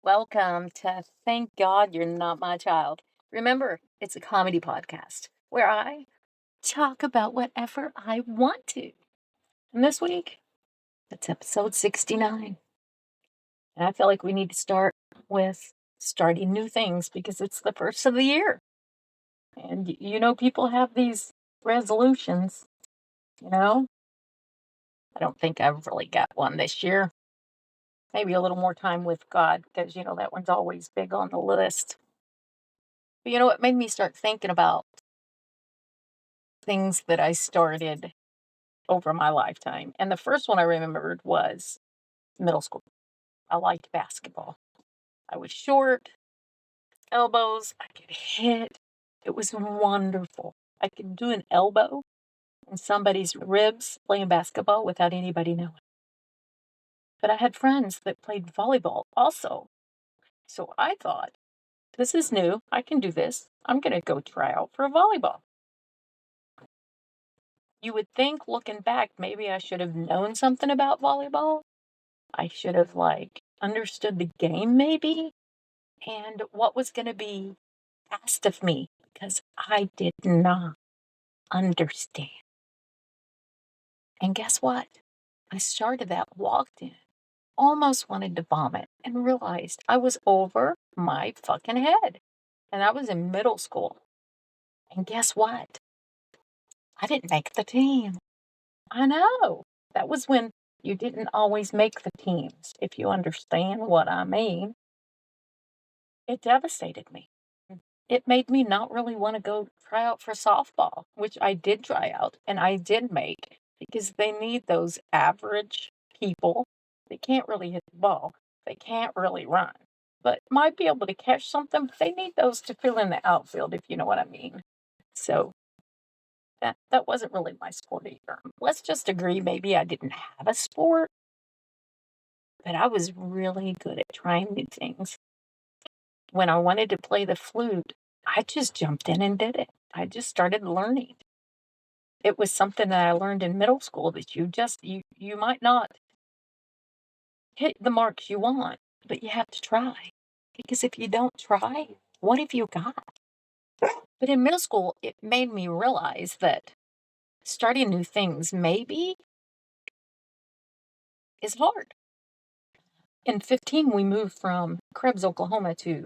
Welcome to Thank God You're Not My Child. Remember, it's a comedy podcast where I talk about whatever I want to. And this week, it's episode 69. And I feel like we need to start with starting new things because it's the first of the year. And people have these resolutions, you know? I don't think I've really got one this year. Maybe a little more time with God because, that one's always big on the list. But it made me start thinking about things that I started over my lifetime. And the first one I remembered was middle school. I liked basketball. I was short, elbows, I could hit. It was wonderful. I could do an elbow in somebody's ribs playing basketball without anybody knowing. But I had friends that played volleyball also. So I thought, this is new. I can do this. I'm going to go try out for volleyball. You would think, looking back, maybe I should have known something about volleyball. I should have, understood the game, maybe, and what was going to be asked of me, because I did not understand. And guess what? I started that, walked in, almost wanted to vomit, and realized I was over my fucking head. And I was in middle school. And guess what? I didn't make the team. I know. That was when you didn't always make the teams, if you understand what I mean. It devastated me. It made me not really want to go try out for softball, which I did try out and I did make because they need those average people. They can't really hit the ball. They can't really run, but might be able to catch something. But they need those to fill in the outfield, if you know what I mean. So that wasn't really my sport either. Let's just agree maybe I didn't have a sport, but I was really good at trying new things. When I wanted to play the flute, I just jumped in and did it. I just started learning. It was something that I learned in middle school that you might not hit the marks you want, but you have to try. Because if you don't try, what have you got? But in middle school, it made me realize that starting new things maybe is hard. In 15, we moved from Krebs, Oklahoma to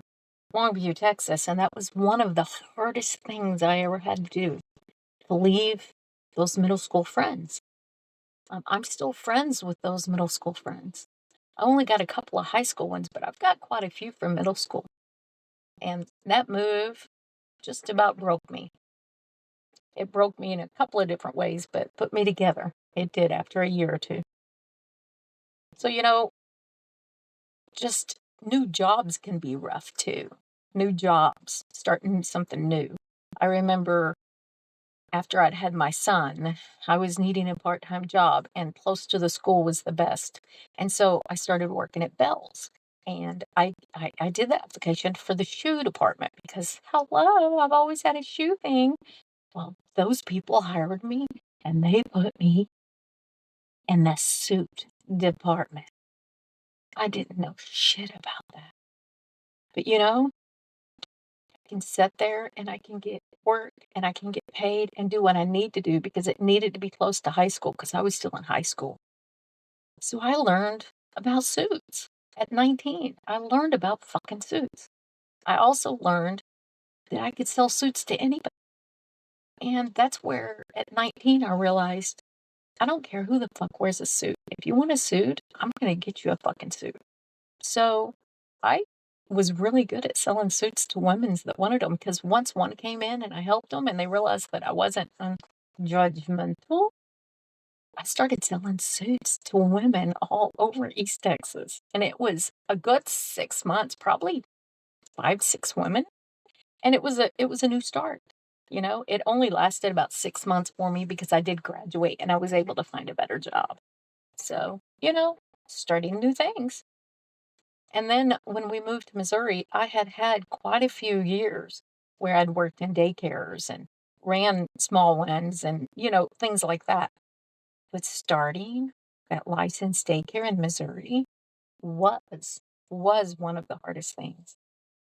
Longview, Texas, and that was one of the hardest things I ever had to do, to leave those middle school friends. I'm still friends with those middle school friends. I only got a couple of high school ones, but I've got quite a few from middle school. And that move just about broke me. It broke me in a couple of different ways, but put me together. It did after a year or two. So, just new jobs can be rough too. New jobs, starting something new. I remember after I'd had my son, I was needing a part-time job and close to the school was the best. And so I started working at Bell's. And I did the application for the shoe department because, hello, I've always had a shoe thing. Well, those people hired me and they put me in the suit department. I didn't know shit about that. But I can sit there and I can get work and I can get paid and do what I need to do because it needed to be close to high school because I was still in high school. So I learned about suits at 19. I learned about fucking suits. I also learned that I could sell suits to anybody. And that's where at 19 I realized I don't care who the fuck wears a suit. If you want a suit, I'm going to get you a fucking suit. So I was really good at selling suits to women that wanted them because once one came in and I helped them and they realized that I wasn't judgmental, I started selling suits to women all over East Texas. And it was a good 6 months, probably 5, 6 women. And it was a new start. It only lasted about 6 months for me because I did graduate and I was able to find a better job. So, starting new things. And then when we moved to Missouri, I had had quite a few years where I'd worked in daycares and ran small ones and, things like that. But starting that licensed daycare in Missouri was was one of the hardest things.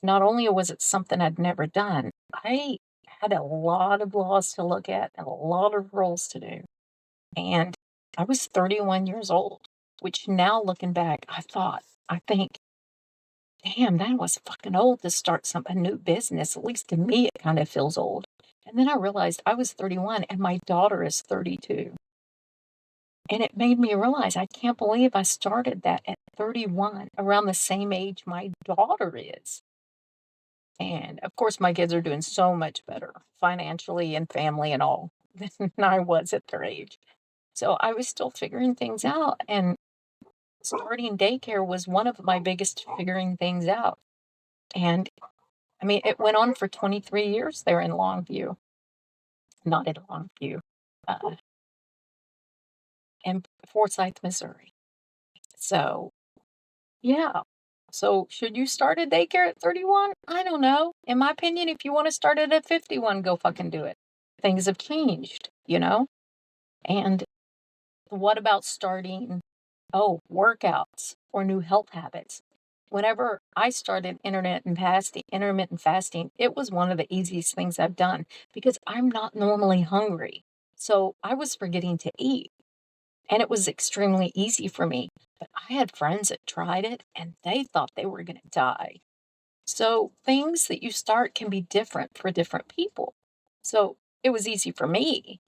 Not only was it something I'd never done, I had a lot of laws to look at and a lot of rules to do. And I was 31 years old, which now looking back, I think, damn, that was fucking old to start a new business. At least to me, it kind of feels old. And then I realized I was 31 and my daughter is 32. And it made me realize I can't believe I started that at 31, around the same age my daughter is. And of course, my kids are doing so much better financially and family and all than I was at their age. So I was still figuring things out. And starting daycare was one of my biggest figuring things out. And I mean, it went on for 23 years there in Longview, not in Longview, uh, in Forsyth, Missouri. So, yeah. So, should you start a daycare at 31? I don't know. In my opinion, if you want to start it at 51, go fucking do it. Things have changed, you know? And what about starting, workouts or new health habits? Whenever I started intermittent fasting, it was one of the easiest things I've done because I'm not normally hungry. So I was forgetting to eat and it was extremely easy for me. But I had friends that tried it and they thought they were going to die. So things that you start can be different for different people. So it was easy for me,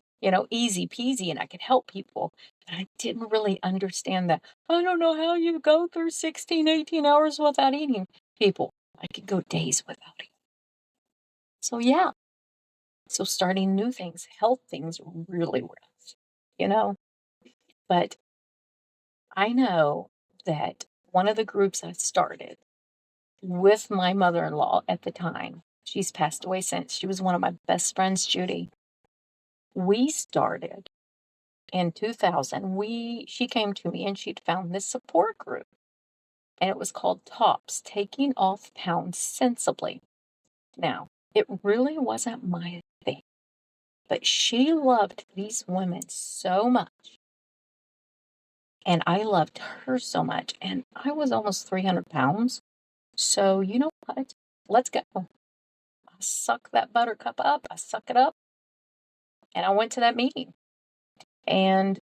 easy peasy, and I could help people. But I didn't really understand that. I don't know how you go through 16, 18 hours without eating. People, I could go days without eating. So yeah. So starting new things, health things really rough, you know? But I know that one of the groups I started with my mother-in-law at the time. She's passed away since. She was one of my best friends, Judy. We started in 2000. She came to me and she'd found this support group and it was called TOPS, Taking Off Pounds Sensibly. Now, it really wasn't my thing, but she loved these women so much and I loved her so much. And I was almost 300 pounds. So, you know what? Let's go. I suck that buttercup up. I suck it up. And I went to that meeting. And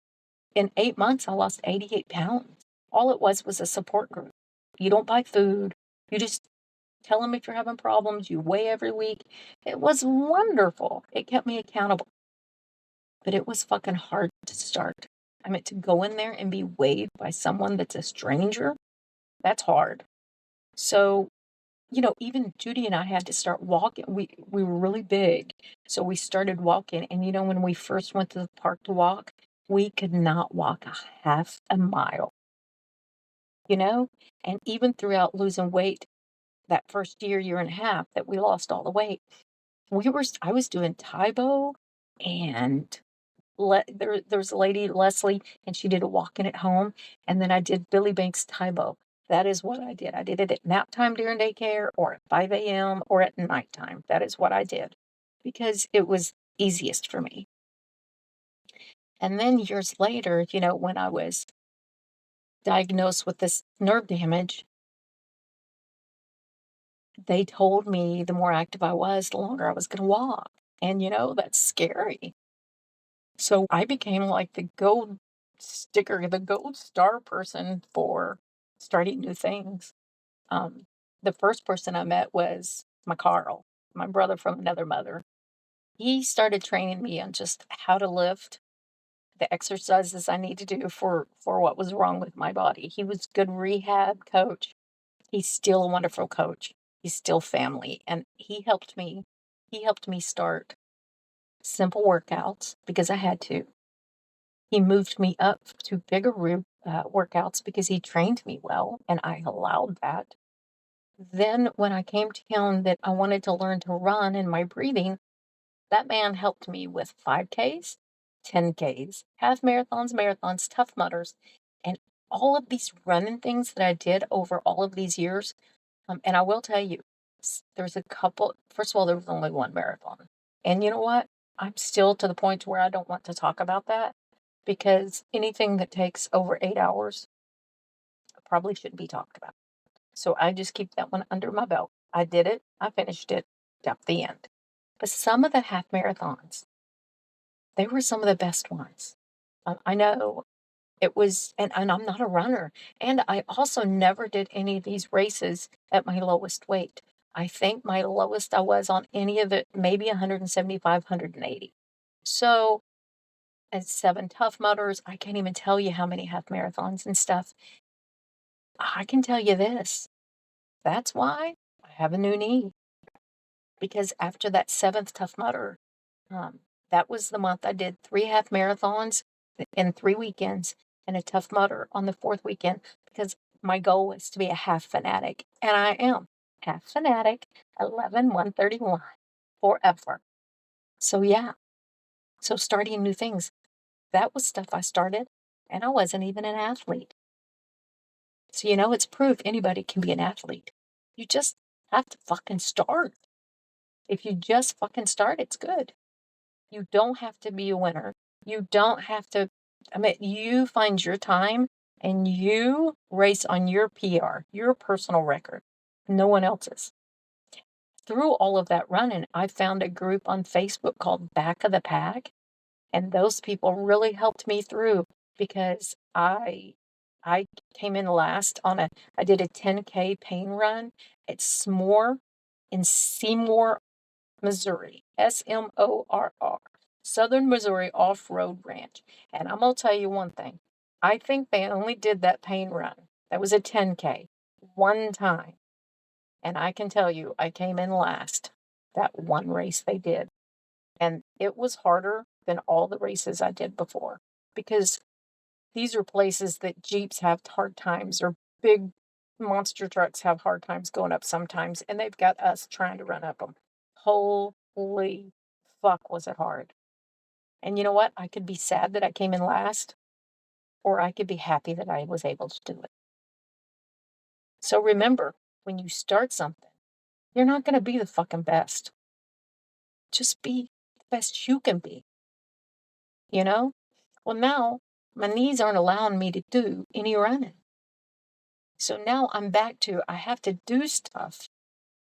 in 8 months, I lost 88 pounds. All it was a support group. You don't buy food. You just tell them if you're having problems. You weigh every week. It was wonderful. It kept me accountable. But it was fucking hard to start. I mean, to go in there and be weighed by someone that's a stranger, that's hard. So, even Judy and I had to start walking. We were really big. So we started walking. And when we first went to the park to walk, we could not walk a half a mile, you know? And even throughout losing weight that first year and a half that we lost all the weight, I was doing Taibo and there was a lady, Leslie, and she did a walk-in at home, and then I did Billy Banks Taibo. That is what I did. I did it at nap time during daycare or at 5 a.m. or at nighttime. That is what I did because it was easiest for me. And then years later, when I was diagnosed with this nerve damage, they told me the more active I was, the longer I was going to walk. And, that's scary. So I became like the gold sticker, the gold star person for starting new things. The first person I met was my Carl, my brother from another mother. He started training me on just how to lift, the exercises I need to do for what was wrong with my body. He was good rehab coach. He's still a wonderful coach. He's still family, and he helped me. He helped me start simple workouts because I had to. He moved me up to bigger workouts because he trained me well, and I allowed that. Then, when I came to him that I wanted to learn to run and my breathing, that man helped me with 5Ks, 10Ks, half marathons, tough mudders, and all of these running things that I did over all of these years. And I will tell you, there's a couple. First of all, there was only one marathon. And you know what? I'm still to the point where I don't want to talk about that because anything that takes over 8 hours probably shouldn't be talked about. So I just keep that one under my belt. I did it. I finished it. At the end. But some of the half marathons, they were some of the best ones. I know it was, and I'm not a runner. And I also never did any of these races at my lowest weight. I think my lowest I was on any of it, maybe 175, 180. So, at 7 Tough Mudders, I can't even tell you how many half marathons and stuff. I can tell you this. That's why I have a new knee. Because after that 7th Tough Mudder, um, that was the month I did 3 half marathons in 3 weekends and a Tough Mudder on the 4th weekend because my goal was to be a half fanatic, and I am. Half fanatic, 11/131 forever. So, yeah. So starting new things, that was stuff I started, and I wasn't even an athlete. So, it's proof anybody can be an athlete. You just have to fucking start. If you just fucking start, it's good. You don't have to be a winner. You don't have to, I mean, you find your time and you race on your PR, your personal record, no one else's. Through all of that running, I found a group on Facebook called Back of the Pack, and those people really helped me through because I came in last I did a 10K pain run at S'more in Seymour, Missouri, Smorr, Southern Missouri Off-Road Ranch. And I'm going to tell you one thing. I think they only did that pain run. That was a 10K one time. And I can tell you, I came in last that one race they did. And it was harder than all the races I did before because these are places that Jeeps have hard times or big monster trucks have hard times going up sometimes. And they've got us trying to run up them. Holy fuck, was it hard. And you know what? I could be sad that I came in last, or I could be happy that I was able to do it. So remember, when you start something, you're not going to be the fucking best. Just be the best you can be. You know? Well, now my knees aren't allowing me to do any running. So now I'm back to I have to do stuff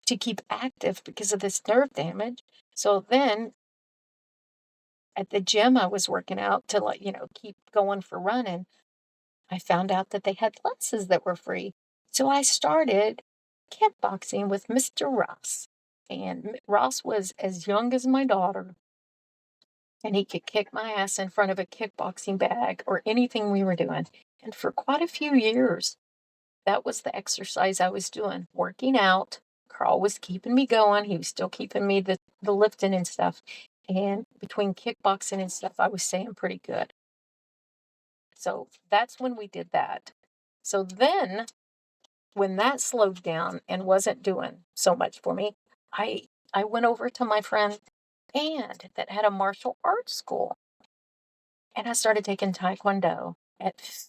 to keep active because of this nerve damage. So then at the gym I was working out to keep going for running, I found out that they had classes that were free. So I started kickboxing with Mr. Ross. And Ross was as young as my daughter. And he could kick my ass in front of a kickboxing bag or anything we were doing. And for quite a few years, that was the exercise I was doing, working out. Carl was keeping me going. He was still keeping me the lifting and stuff. And between kickboxing and stuff, I was staying pretty good. So that's when we did that. So then, when that slowed down and wasn't doing so much for me, I went over to my friend Ann that had a martial arts school. And I started taking Taekwondo at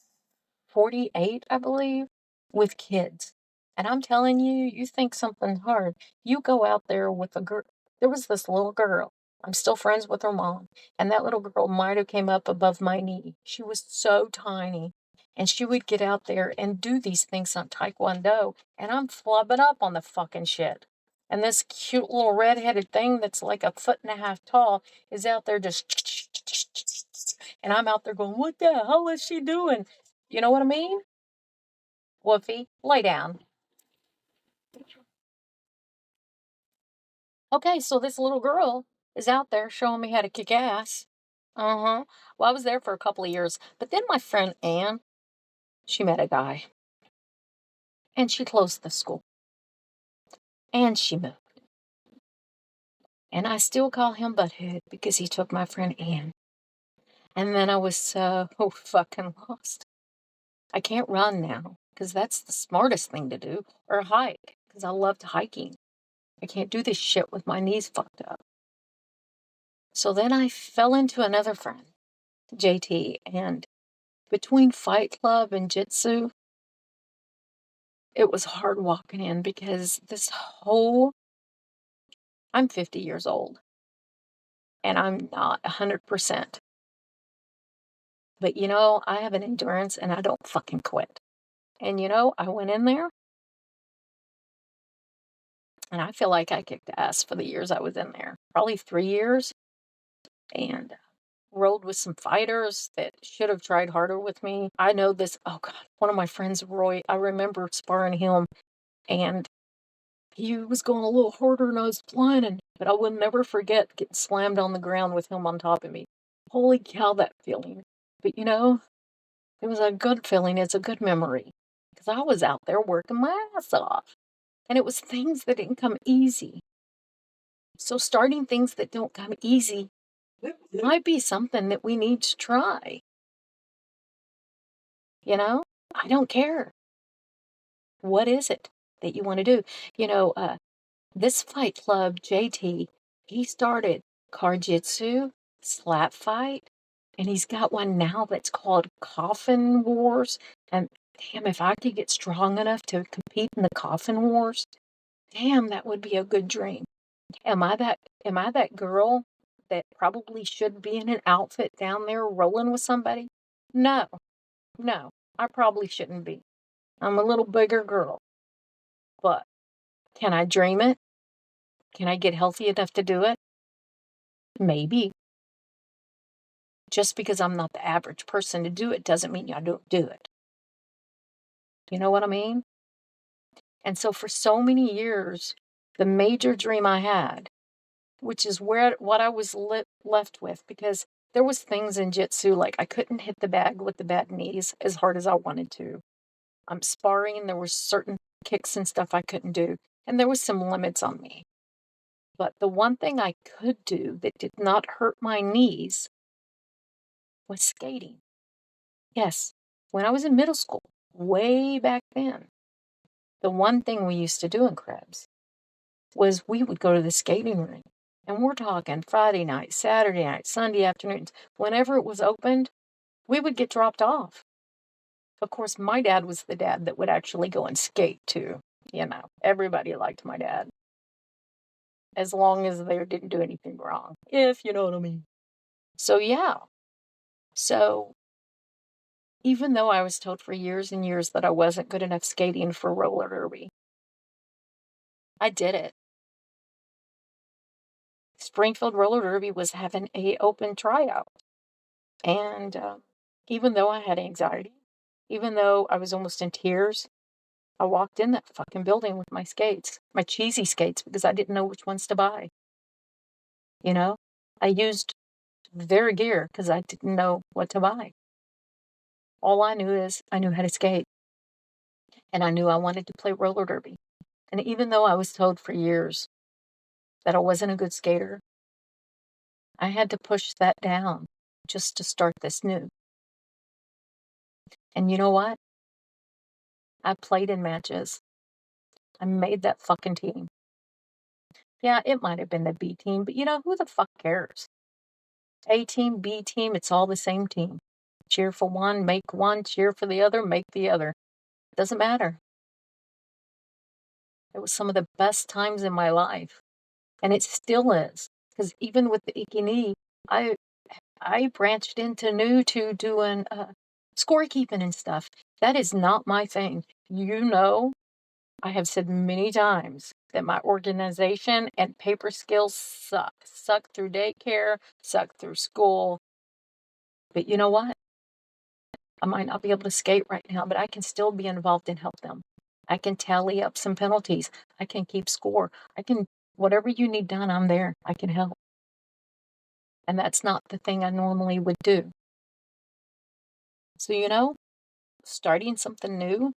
48, I believe, with kids. And I'm telling you, you think something's hard. You go out there with a girl. There was this little girl. I'm still friends with her mom. And that little girl might have came up above my knee. She was so tiny. And she would get out there and do these things on Taekwondo. And I'm flubbing up on the fucking shit. And this cute little redheaded thing that's like a foot and a half tall is out there just. And I'm out there going, what the hell is she doing? You know what I mean? Woofy, lay down. Okay, so this little girl is out there showing me how to kick ass. Uh-huh. Well, I was there for a couple of years. But then my friend Ann, she met a guy. And she closed the school. And she moved. And I still call him Butthead because he took my friend Ann. And then I was so fucking lost. I can't run now because that's the smartest thing to do. Or hike because I loved hiking. I can't do this shit with my knees fucked up. So then I fell into another friend, JT, and between Fight Club and Jitsu, it was hard walking in because I'm 50 years old and I'm not 100%. But I have an endurance and I don't fucking quit. And I went in there And I feel like I kicked ass for the years I was in there. Probably 3 years, and rolled with some fighters that should have tried harder with me. I know this oh god, one of my friends, Roy, I remember sparring him, and he was going a little harder than I was planning, but I will never forget getting slammed on the ground with him on top of me. Holy cow, that feeling. But, it was a good feeling, it's a good memory, because I was out there working my ass off, and it was things that didn't come easy. So starting things that don't come easy might be something that we need to try, you know? I don't care. What is it that you wanna do? This fight club, JT, he started Karjitsu, slap fight, and he's got one now that's called Coffin Wars, and damn, if I could get strong enough to compete in the Coffin Wars, damn, that would be a good dream. Am I that girl that probably should be in an outfit down there rolling with somebody? No, no, I probably shouldn't be. I'm a little bigger girl, but can I dream it? Can I get healthy enough to do it? Maybe. Just because I'm not the average person to do it doesn't mean I don't do it. You know what I mean? And so for so many years, the major dream I had, which is what I was left with, because there was things in jitsu like I couldn't hit the bag with the bad knees as hard as I wanted to. I'm sparring, there were certain kicks and stuff I couldn't do, and there was some limits on me. But the one thing I could do that did not hurt my knees was skating. Yes, when I was in middle school, way back then, the one thing we used to do in Krebs was we would go to the skating rink. And we're talking Friday night, Saturday night, Sunday afternoons. Whenever it was opened, we would get dropped off. Of course, my dad was the dad that would actually go and skate too. Everybody liked my dad as long as they didn't do anything wrong, if you know what I mean. So, yeah. So, even though I was told for years and years that I wasn't good enough skating for roller derby, I did it. Springfield Roller Derby was having a open tryout, and even though I had anxiety, even though I was almost in tears, I walked in that fucking building with my skates, my cheesy skates, because I didn't know which ones to buy. You know, I used their gear because I didn't know what to buy. All I knew is I knew how to skate, and I knew I wanted to play roller derby. And even though I was told for years that I wasn't a good skater, I had to push that down just to start this new. And you know what? I played in matches. I made that fucking team. Yeah, it might have been the B team, but who the fuck cares? A team, B team, it's all the same team. Cheer for one, make one, cheer for the other, make the other. Doesn't matter. It was some of the best times in my life. And it still is. Because even with the icky knee, I branched into new to doing scorekeeping and stuff. That is not my thing. I have said many times that my organization and paper skills suck. Suck through daycare, suck through school. But you know what? I might not be able to skate right now, but I can still be involved and help them. I can tally up some penalties. I can keep score. Whatever you need done, I'm there. I can help. And that's not the thing I normally would do. So, starting something new,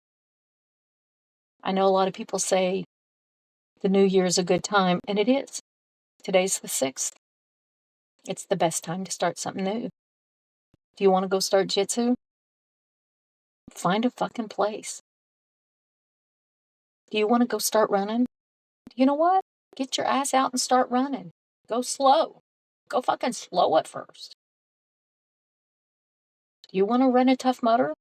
I know a lot of people say the new year is a good time, and it is. Today's the 6th. It's the best time to start something new. Do you want to go start jitsu? Find a fucking place. Do you want to go start running? You know what? Get your ass out and start running. Go slow. Go fucking slow at first. Do you want to run a Tough Mudder?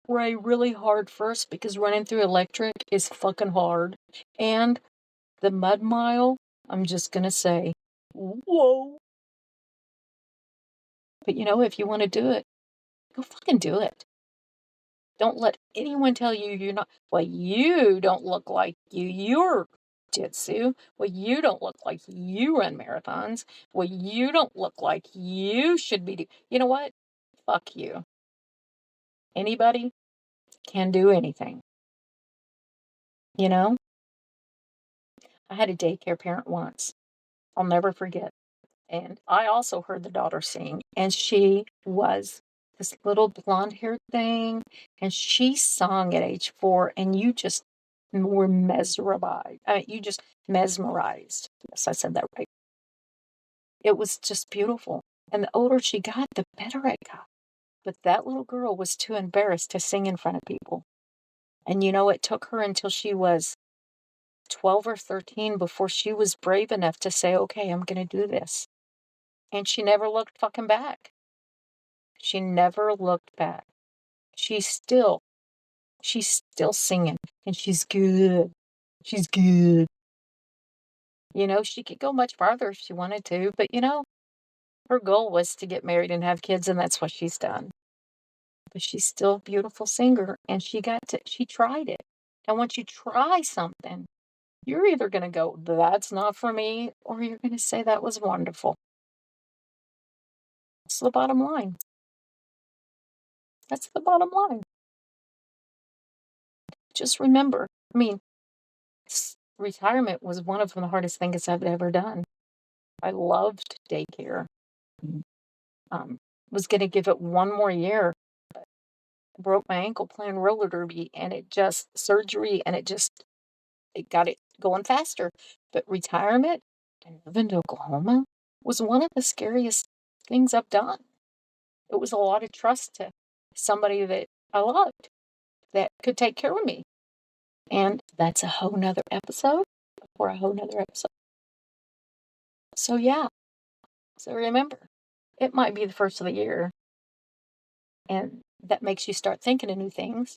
Pray really hard first, because running through electric is fucking hard. And the mud mile, I'm just gonna say, whoa. But if you want to do it, go fucking do it. Don't let anyone tell you you're not. Well, you don't look like you. You're jujitsu. Well, you don't look like you run marathons. Well, you don't look like you should be. You know what? Fuck you. Anybody can do anything. You know? I had a daycare parent once. I'll never forget. And I also heard the daughter sing, and she was this little blonde-haired thing, and she sung at age 4, and you just were mesmerized. You just mesmerized. Yes, I said that right. It was just beautiful. And the older she got, the better it got. But that little girl was too embarrassed to sing in front of people. And it took her until she was 12 or 13 before she was brave enough to say, okay, I'm going to do this. And she never looked fucking back. She never looked back. She's still singing, and she's good. She's good. She could go much farther if she wanted to, but her goal was to get married and have kids, and that's what she's done. But she's still a beautiful singer, and she tried it. And once you try something, you're either going to go, that's not for me, or you're going to say that was wonderful. That's the bottom line. That's the bottom line. Just remember, retirement was one of the hardest things I've ever done. I loved daycare. Was going to give it one more year. Broke my ankle playing roller derby, and surgery, and it got it going faster. But retirement and moving to Oklahoma was one of the scariest things I've done. It was a lot of trust to somebody that I loved that could take care of me. And that's a whole nother episode for a whole nother episode. So yeah. So remember, it might be the first of the year, and that makes you start thinking of new things.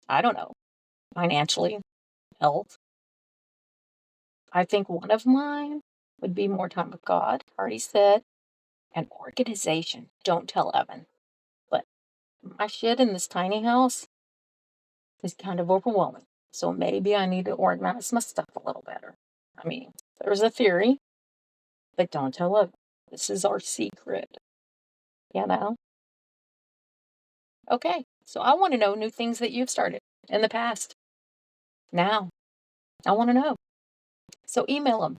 I don't know. Financially, health. I think one of mine would be more time with God, already said, and organization. Don't tell Evan. But my shit in this tiny house is kind of overwhelming. So maybe I need to organize my stuff a little better. There's a theory, but don't tell Evan. This is our secret. Okay, so I want to know new things that you've started in the past. Now, I want to know. So email them.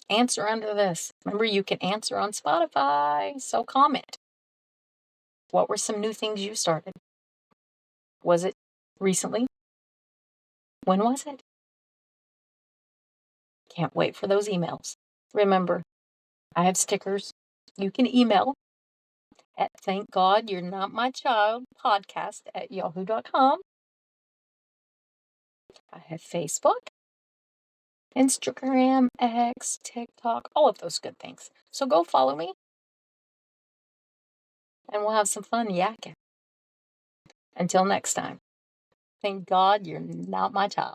Answer under this. Remember, you can answer on Spotify. So comment. What were some new things you started? Was it recently? When was it? Can't wait for those emails. Remember, I have stickers. You can email at thankgodyournotmychild podcast@yahoo.com. I have Facebook, Instagram, X, TikTok, all of those good things. So go follow me, and we'll have some fun yakking. Until next time, thank God you're not my child.